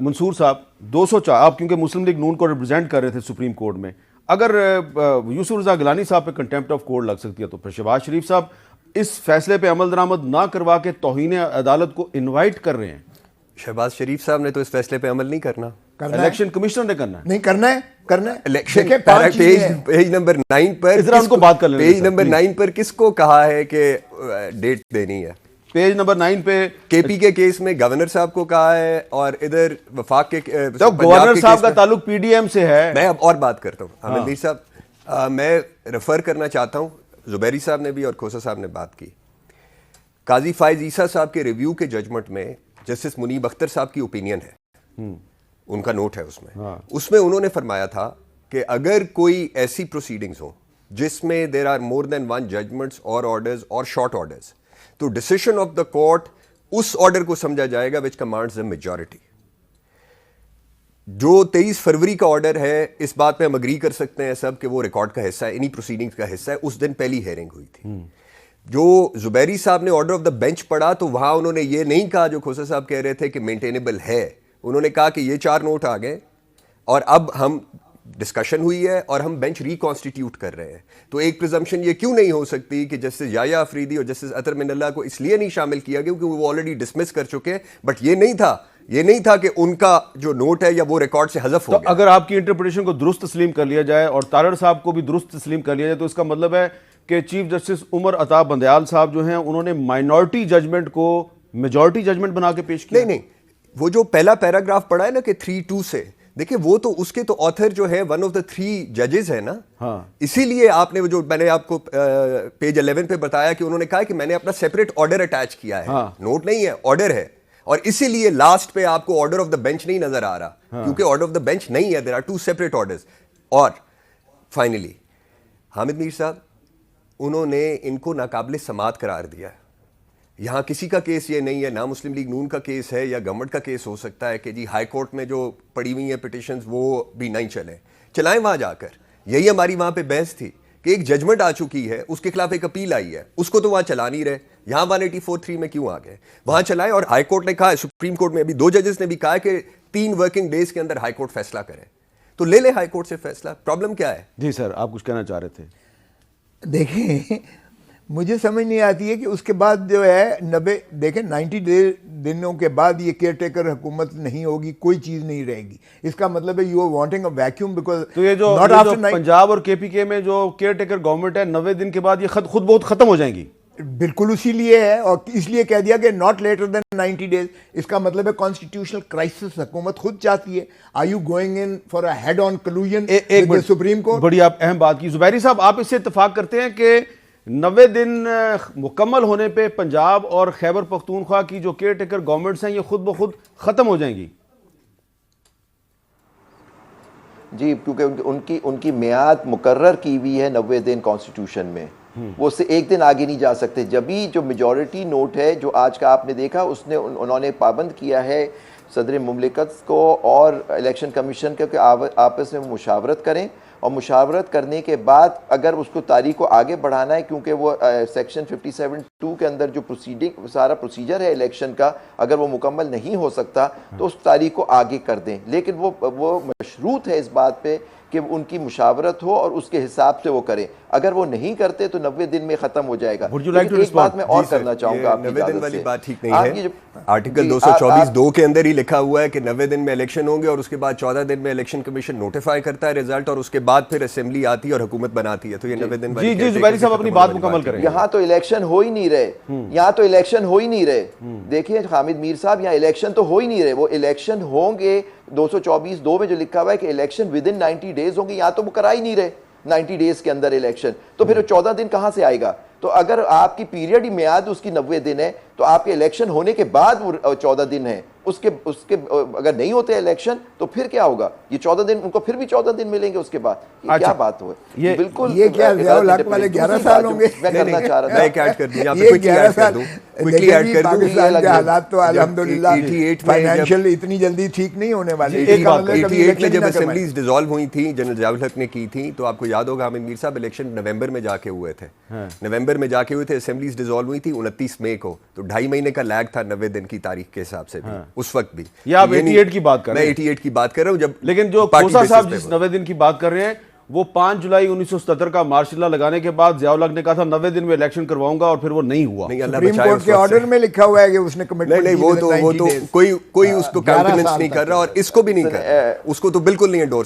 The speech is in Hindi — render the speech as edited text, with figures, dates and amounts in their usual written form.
मंसूर साहब 204 आप क्योंकि मुस्लिम लीग नून को रिप्रेजेंट कर रहे थे सुप्रीम कोर्ट में, अगर यूसुफ रज़ा गिलानी साहब पे कंटेम्प्ट ऑफ कोर्ट लग सकती है, तो फिर शहबाज शरीफ साहब इस फैसले पे अमल दरामद ना करवा के तौहीन अदालत को इनवाइट कर रहे हैं। शहबाज शरीफ साहब ने तो इस फैसले पे अमल नहीं करना, इलेक्शन कमिश्नर ने करना है। नहीं करना है इलेक्शन पेज नंबर 9 पर इस तरह उनको बात कर लेना, पेज नंबर 9 पर किसको कहा है कि डेट देनी है? पेज नंबर 9 पे केपी के केस में गवर्नर साहब को कहा है और इधर वफाक के तो गवर्नर साहब का ताल्लुक पीडीएम से है। मैं अब और बात करता हूँ हामिद मीर साहब, मैं रेफर करना चाहता हूँ, जुबैरी साहब ने भी और खोसा साहब ने बात की। काजी फाइज ईसा साहब के रिव्यू के जजमेंट में जस्टिस मुनीब अख्तर साहब की ओपिनियन है, उनका नोट है उसमें। उसमें उन्होंने फरमाया था कि अगर कोई ऐसी प्रोसीडिंग्स हो जिसमें there are more than one judgments और ऑर्डर्स और शॉर्ट ऑर्डर्स, तो डिसीजन ऑफ द कोर्ट उस ऑर्डर को समझा जाएगा विच कमांड्स द मेजॉरिटी। जो 23 फरवरी का ऑर्डर है, इस बात पे हम अग्री कर सकते हैं सब कि वो रिकॉर्ड का हिस्सा है, इन्हीं प्रोसीडिंग्स का हिस्सा है। उस दिन पहली हेयरिंग हुई थी। जो जुबैरी साहब ने ऑर्डर ऑफ द बेंच पढ़ा तो वहां उन्होंने ये नहीं कहा जो खोसा साहब कह रहे थे कि मेंटेनेबल है। उन्होंने कहा कि ये 4 नोट आ गए और अब हम डिस्कशन हुई है और हम बेंच रिकॉन्स्टिट्यूट कर रहे हैं। तो एक प्रिजम्पशन ये क्यों नहीं हो सकती कि जस्टिस याया अफरीदी और जस्टिस अतर मिनल्ला को इसलिए नहीं शामिल किया गया क्योंकि वो ऑलरेडी डिसमिस कर चुके हैं। बट ये नहीं था कि उनका जो नोट है या वो रिकॉर्ड से हज़फ हो गया। अगर आपकी इंटरप्रिटेशन को दुरुस्त तस्लीम कर लिया जाए और तारड़ साहब को भी दुरुस्त तस्लीम कर लिया जाए, तो इसका मतलब है कि चीफ जस्टिस उमर अता बंदयाल साहब जो हैं उन्होंने माइनॉरिटी जजमेंट को मेजॉरिटी जजमेंट बना के पेश किया। नहीं, वो जो पहला पैराग्राफ पढ़ा है ना कि 3-2 से, देखिए वो तो उसके तो ऑथर जो है वन ऑफ द 3 जजेस है ना। हाँ। इसीलिए आपने वो जो मैंने आपको पेज 11 पे बताया कि उन्होंने कहा कि मैंने अपना सेपरेट ऑर्डर अटैच किया है। हाँ। नोट नहीं है, ऑर्डर है। और इसीलिए लास्ट पे आपको ऑर्डर ऑफ द बेंच नहीं नजर आ रहा। हाँ। क्योंकि ऑर्डर ऑफ द बेंच नहीं है, देयर आर 2 सेपरेट ऑर्डर्स। और फाइनली हामिद मीर साहब, उन्होंने इनको नाकाबिले समात करार दिया है। यहाँ किसी का केस ये नहीं है, ना मुस्लिम लीग नून का केस है या गवर्नमेंट का केस हो सकता है कि जी हाई कोर्ट में जो पड़ी हुई है पिटिशंस वो भी नहीं चलाएं वहाँ जाकर। यही हमारी वहाँ पे बहस थी कि एक जजमेंट आ चुकी है, उसके खिलाफ एक अपील आई है, उसको तो वहाँ चला नहीं रहे। यहाँ 184(3) में क्यों आ गए? वहाँ चलाएं। और हाई कोर्ट ने कहा है, सुप्रीम कोर्ट में अभी 2 जजेस ने भी कहा है कि 3 वर्किंग डेज के अंदर हाई कोर्ट फैसला करे, तो ले ले हाई कोर्ट से फैसला। प्रॉब्लम क्या है? जी सर, आप कुछ कहना चाह रहे थे। देखिए, मुझे समझ नहीं आती है कि उसके बाद जो है 90 दिनों के बाद ये केयर टेकर हुकूमत नहीं होगी, कोई चीज़ नहीं रहेगी। इसका मतलब है you are wanting a vacuum because तो ये जो पंजाब और केपीके में जो केयर टेकर गवर्नमेंट है 90 दिन के बाद ये खुद बहुत खत्म हो जाएंगी। बिल्कुल उसी लिए है और इसलिए कह दिया कि नॉट लेटर देन 90 डेज। इसका मतलब है कॉन्स्टिट्यूशनल क्राइसिस हुकूमत खुद चाहती है। Are you going in for a head on collusion with supreme court? बड़ी आप अहम बात की जुबैरी साहब, आप इससे इत्तेफाक करते हैं कि 90 दिन मुकम्मल होने पे पंजाब और खैबर पख्तूनख्वा की जो केयर टेकर गवर्नमेंट्स हैं ये खुद ब खुद खत्म हो जाएंगी? जी, क्योंकि उनकी मियाद मुकर्रर की हुई है 90 दिन कॉन्स्टिट्यूशन में, वो उससे एक दिन आगे नहीं जा सकते। जब भी जो मेजॉरिटी नोट है जो आज का आपने देखा, उसने उन्होंने पाबंद किया है सदर मुमलिकत को और इलेक्शन कमीशन को कि आपस में मुशावरत करें और मुशावरत करने के बाद अगर उसको तारीख को आगे बढ़ाना है, क्योंकि वो सेक्शन 57(2) के अंदर जो सारा प्रोसीजर है इलेक्शन का, अगर वो मुकम्मल नहीं हो सकता तो उस तारीख को आगे कर दें। लेकिन वो मशरूत है इस बात पे कि उनकी मुशावरत हो और उसके हिसाब से वो करें। अगर वो नहीं करते तो 90 दिन में खत्म हो जाएगा। एक बात मैं और करना चाहूंगा, 90 दिन वाली बात ठीक नहीं है। आर्टिकल 224(2) के अंदर ही लिखा हुआ है कि 90 दिन में इलेक्शन होंगे और उसके बाद 14 दिन में इलेक्शन कमीशन नोटिफाई करता है रिजल्ट और उसके बाद फिर असेंबली आती है और हुकूमत बनाती है। तो ये 90 दिन जी जी जुबैरी साहब अपनी बात मुकम्मल करें। यहाँ तो इलेक्शन हो ही नहीं रहे, यहाँ तो इलेक्शन हो ही नहीं रहे। देखिए हामिद मीर साहब, यहाँ इलेक्शन तो हो ही नहीं रहे। वो इलेक्शन होंगे 224(2) में जो लिखा हुआ है कि इलेक्शन विद इन 90 डेज होंगे, यहाँ तो वो करा ही नहीं रहे 90 डेज के अंदर इलेक्शन। तो फिर 14 दिन कहां से आएगा? तो अगर आपकी पीरियड ही मियाद उसकी 90 दिन है तो आपके इलेक्शन होने के बाद वो 14 दिन है। उसके अगर नहीं होते इलेक्शन तो फिर क्या होगा? ये 14 दिन उनको फिर भी 14 दिन मिलेंगे उसके बाद। ये क्या बात हुई? ये बिल्कुल ये क्या लाख वाले 11 साल होंगे? मैं करना चाह रहा था, मैं ऐड कर दूं, यहां पे क्विकली ऐड कर दूं, क्विकली ऐड कर दूं। पाकिस्तान के हालात तो अल्हम्दुलिल्लाह फाइनेंशियल इतनी जल्दी ठीक नहीं होने वाले। 88 में जब असेंबलीज डिसॉल्व हुई थी, जनरल जियाउल हक ने की थी, तो आपको याद होगा हामिद मीर साहब इलेक्शन नवंबर में जाके हुए थे। नवंबर में जाके हुए थे, असेंबलीज डिसॉल्व हुई थी 29 मई को। तो 2.5 महीने का लैग था 90 दिन की तारीख के हिसाब से भी, उस वक्त भी। ये आप 88 की बात कर रहे हैं। मैं 88 की बात कर रहा हूं जब लेकिन जो पार्टी खोसा बेसिस साहब पे जिस हुआ। 90 दिन की बात कर रहे हैं वो 5 जुलाई 1977 का मार्शल लॉ लगाने के बाद जियाउल हक ने कहा था 90 दिन में इलेक्शन करवाऊंगा और फिर वो नहीं हुआ। नहीं, अल्लाह सुप्रीम बचाए कोर्ट उस के वक्त से। ऑर्डर में लिखा हुआ है कि उसने नहीं कमिटमेंट नहीं, वो तो कोई उसको काउंटेनेंस नहीं कर रहा और इसको भी नहीं कर रहा, उसको तो बिल्कुल नहीं एंडोर्स